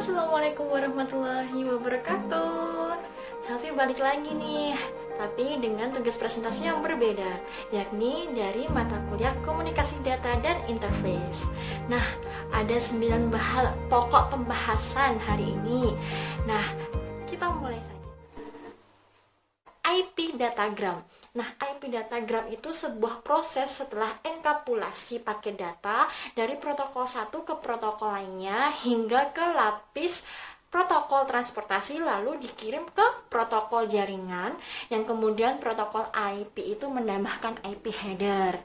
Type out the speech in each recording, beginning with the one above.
Assalamualaikum warahmatullahi wabarakatuh. Helvi balik lagi nih, tapi dengan tugas presentasi yang berbeda, yakni dari mata kuliah komunikasi data dan interface. Nah, ada 9 hal pokok pembahasan hari ini. Nah, kita mulai saja. IP datagram. Nah, IP datagram itu sebuah proses setelah enkapsulasi paket data dari protokol satu ke protokol lainnya hingga ke lapis protokol transportasi lalu dikirim ke protokol jaringan yang kemudian protokol IP itu menambahkan IP header.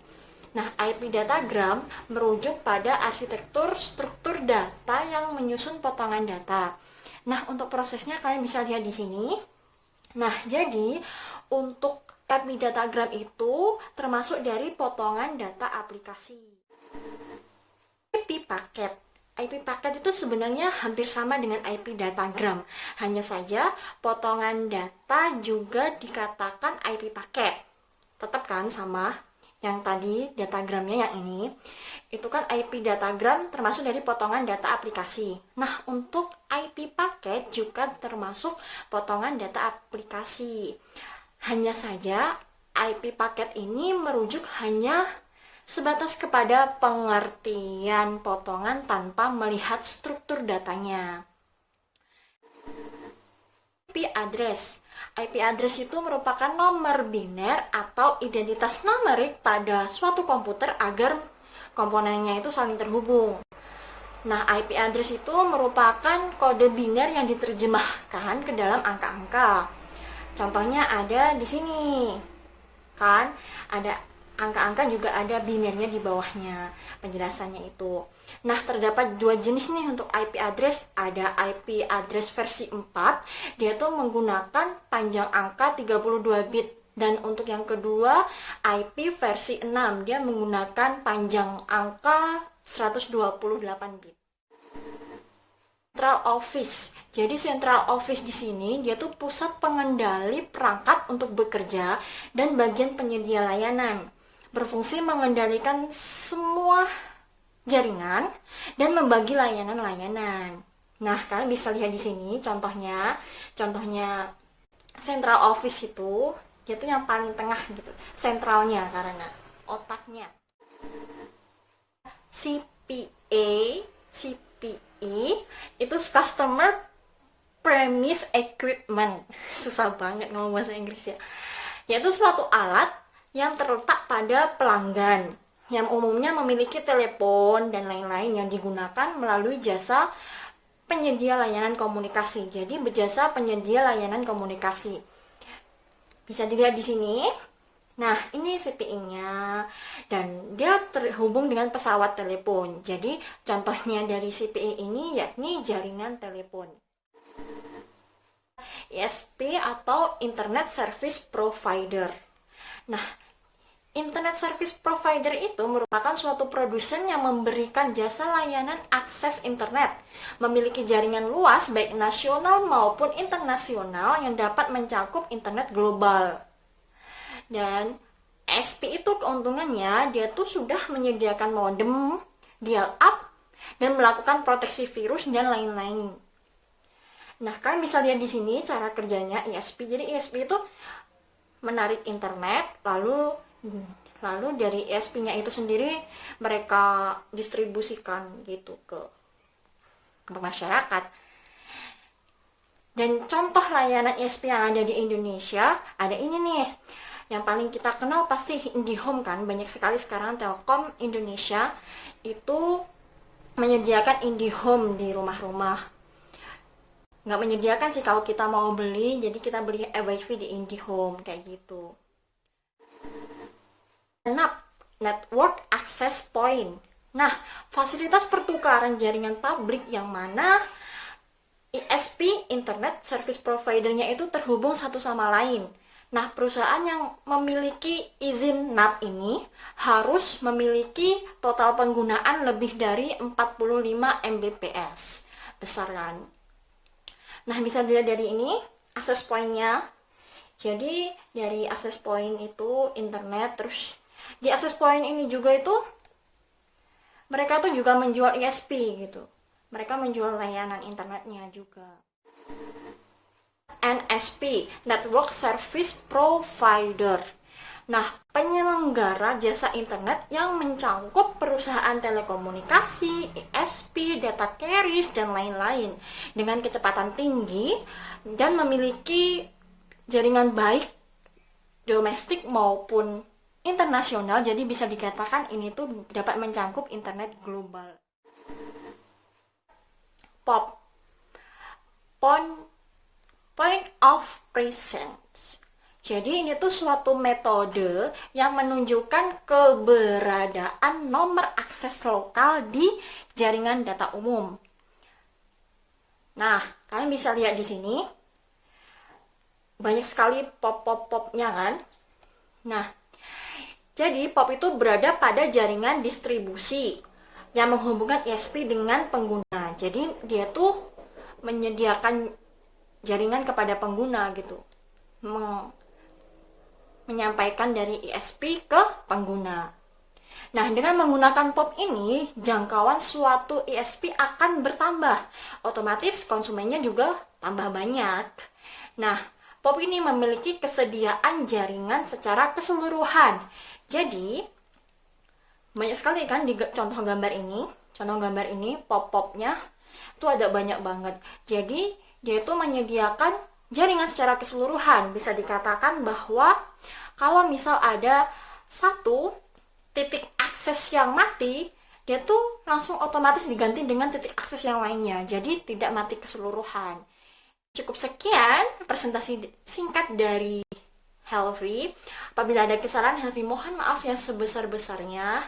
Nah, IP datagram merujuk pada arsitektur struktur data yang menyusun potongan data. Nah, untuk prosesnya kalian bisa lihat di sini. Nah, jadi untuk IP datagram itu termasuk dari potongan data aplikasi. IP paket. IP paket itu sebenarnya hampir sama dengan IP datagram. Hanya saja potongan data juga dikatakan IP paket. Tetap kan sama yang tadi datagramnya yang ini. Itu kan IP datagram termasuk dari potongan data aplikasi. Nah, untuk IP paket juga termasuk potongan data aplikasi. Hanya saja IP paket ini merujuk hanya sebatas kepada pengertian potongan tanpa melihat struktur datanya. IP address. IP address itu merupakan nomor biner atau identitas numerik pada suatu komputer agar komponennya itu saling terhubung. Nah, IP address itu merupakan kode biner yang diterjemahkan ke dalam angka-angka. Contohnya ada di sini. Kan? Ada angka-angka juga ada binernya di bawahnya. Penjelasannya itu. Nah, terdapat dua jenis nih untuk IP address. Ada IP address versi 4, dia tuh menggunakan panjang angka 32 bit. Dan untuk yang kedua, IP versi 6, dia menggunakan panjang angka 128 bit. Central Office. Jadi Central Office di sini dia tuh pusat pengendali perangkat untuk bekerja dan bagian penyedia layanan. Berfungsi mengendalikan semua jaringan dan membagi layanan-layanan. Nah, kalian bisa lihat di sini contohnya Central Office itu dia tuh yang paling tengah gitu, sentralnya karena otaknya. CPE itu Customer Premise Equipment. Susah banget ngomong bahasa Inggris ya. Yaitu suatu alat yang terletak pada pelanggan yang umumnya memiliki telepon dan lain-lain yang digunakan melalui jasa penyedia layanan komunikasi. Jadi berjasa penyedia layanan komunikasi. Bisa dilihat di sini. Nah, ini CPE-nya dan dia terhubung dengan pesawat telepon. Jadi, contohnya dari CPE ini yakni jaringan telepon. ISP atau Internet Service Provider. Nah, Internet Service Provider itu merupakan suatu produsen yang memberikan jasa layanan akses internet, memiliki jaringan luas baik nasional maupun internasional yang dapat mencakup internet global. Dan SP itu keuntungannya dia tuh sudah menyediakan modem, dial-up, dan melakukan proteksi virus dan lain-lain. Nah, kalian bisa lihat di sini cara kerjanya ISP. Jadi ISP itu menarik internet, lalu dari ISP-nya itu sendiri mereka distribusikan gitu ke masyarakat. Dan contoh layanan ISP yang ada di Indonesia ada ini nih. Yang paling kita kenal pasti IndiHome kan. Banyak sekali sekarang Telkom Indonesia itu menyediakan IndiHome di rumah-rumah. Nggak menyediakan sih kalau kita mau beli, jadi kita beli WiFi di IndiHome kayak gitu. NAP, Network Access Point. Nah, fasilitas pertukaran jaringan publik yang mana ISP, Internet Service Provider-nya itu terhubung satu sama lain. Nah, perusahaan yang memiliki izin NAP ini harus memiliki total penggunaan lebih dari 45 Mbps. Besar kan? Nah, bisa dilihat dari ini, access point-nya. Jadi, dari access point itu internet, terus di access point ini juga itu mereka tuh juga menjual ISP gitu. Mereka menjual layanan internetnya juga. NSP, Network Service Provider. Nah, penyelenggara jasa internet yang mencakup perusahaan telekomunikasi, ISP, data carriers, dan lain-lain dengan kecepatan tinggi dan memiliki jaringan baik domestik maupun internasional, jadi bisa dikatakan ini tuh dapat mencakup internet global. POP, Point of Presence. Jadi ini tuh suatu metode yang menunjukkan keberadaan nomor akses lokal di jaringan data umum. Nah, kalian bisa lihat di sini banyak sekali pop-pop-popnya kan. Nah, jadi POP itu berada pada jaringan distribusi yang menghubungkan ISP dengan pengguna. Jadi dia tuh menyediakan jaringan kepada pengguna gitu. Menyampaikan dari ISP ke pengguna. Nah, dengan menggunakan POP ini, jangkauan suatu ISP akan bertambah. Otomatis konsumennya juga tambah banyak. Nah, POP ini memiliki kesediaan jaringan secara keseluruhan. Jadi, banyak sekali kan di contoh gambar ini. Contoh gambar ini, POP-POP-nya itu ada banyak banget. Jadi, dia itu menyediakan jaringan secara keseluruhan. Bisa dikatakan bahwa kalau misal ada satu titik akses yang mati, dia tuh langsung otomatis diganti dengan titik akses yang lainnya. Jadi tidak mati keseluruhan. Cukup sekian presentasi singkat dari Helvi. Apabila ada kesalahan, Helvi mohon maaf yang sebesar-besarnya.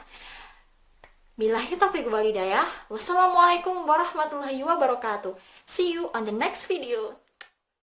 Billahi taufiq wal hidayah. Wassalamualaikum warahmatullahi wabarakatuh. See you on the next video.